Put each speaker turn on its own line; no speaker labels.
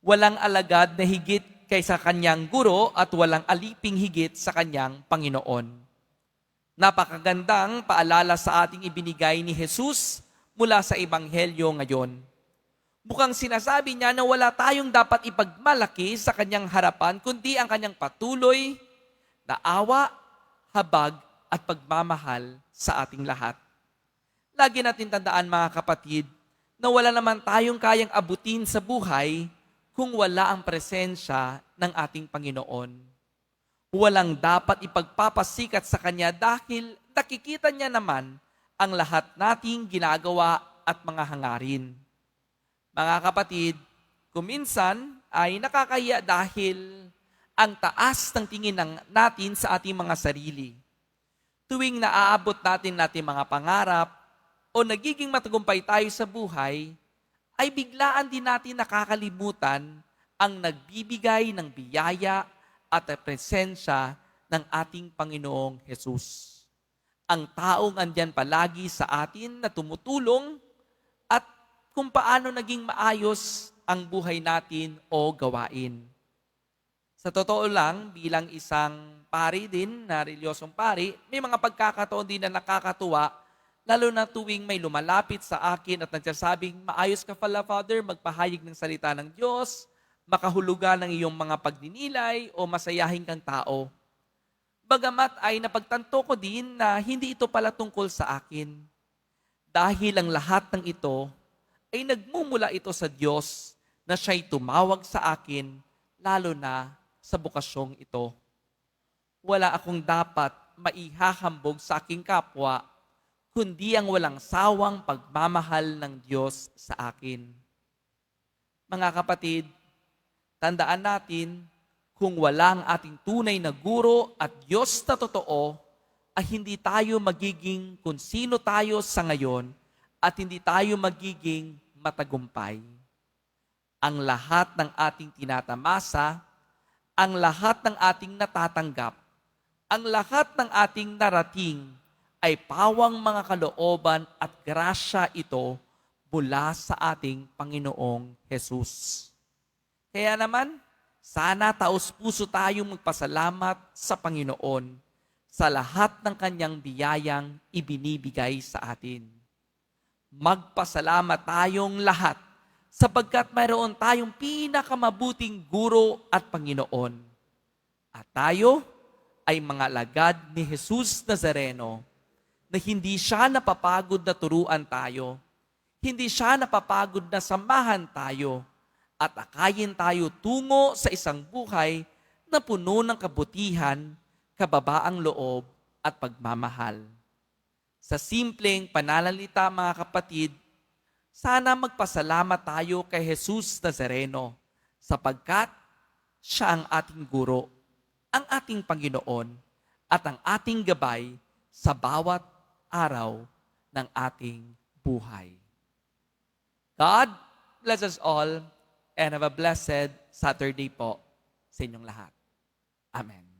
Walang alagad na higit kaysa kanyang guro at walang aliping higit sa kanyang Panginoon. Napakagandang paalala sa ating ibinigay ni Jesus mula sa Ebanghelyo ngayon. Mukhang sinasabi niya na wala tayong dapat ipagmalaki sa kanyang harapan, kundi ang kanyang patuloy na awa, habag at pagmamahal sa ating lahat. Lagi natin tandaan mga kapatid, na wala naman tayong kayang abutin sa buhay kung wala ang presensya ng ating Panginoon. Walang dapat ipagpapasikat sa Kanya dahil nakikita niya naman ang lahat nating ginagawa at mga hangarin. Mga kapatid, kuminsan ay nakakahiya dahil ang taas ng tingin natin sa ating mga sarili. Tuwing naaabot natin mga pangarap o nagiging matagumpay tayo sa buhay, ay biglaan din natin nakakalimutan ang nagbibigay ng biyaya at presensya ng ating Panginoong Jesus. Ang taong andyan palagi sa atin na tumutulong at kung paano naging maayos ang buhay natin o gawain. Sa totoo lang, bilang isang pari din, na reliyosong pari, may mga pagkakataon din na nakakatuwa, lalo na tuwing may lumalapit sa akin at nagsasabing, maayos ka pala, Father, magpahayag ng salita ng Diyos, makahulugan ng iyong mga pagdinilay o masayahin kang tao. Bagamat ay napagtanto ko din na hindi ito pala tungkol sa akin. Dahil ang lahat ng ito ay nagmumula ito sa Diyos na siya'y tumawag sa akin, lalo na sa bukasyong ito. Wala akong dapat maihahambog sa aking kapwa, kundi ang walang sawang pagmamahal ng Diyos sa akin. Mga kapatid, tandaan natin, kung walang ating tunay na guro at Diyos na totoo, ay hindi tayo magiging kung sino tayo sa ngayon at hindi tayo magiging matagumpay. Ang lahat ng ating tinatamasa, ang lahat ng ating natatanggap, ang lahat ng ating narating ay pawang mga kalooban at grasya ito mula sa ating Panginoong Jesus. Kaya naman, sana taos-puso tayong magpasalamat sa Panginoon sa lahat ng kanyang biyayang ibinibigay sa atin. Magpasalamat tayong lahat sapagkat mayroon tayong pinakamabuting guro at Panginoon. At tayo ay mga alagad ni Jesus Nazareno na hindi siya napapagod na turuan tayo, hindi siya napapagod na samahan tayo, at akayin tayo tungo sa isang buhay na puno ng kabutihan, kababaang loob at pagmamahal. Sa simpleng pananalita mga kapatid, sana magpasalamat tayo kay Jesus Nazareno sapagkat siya ang ating guro, ang ating Panginoon at ang ating gabay sa bawat araw ng ating buhay. God bless us all and have a blessed Saturday po sa inyong lahat. Amen.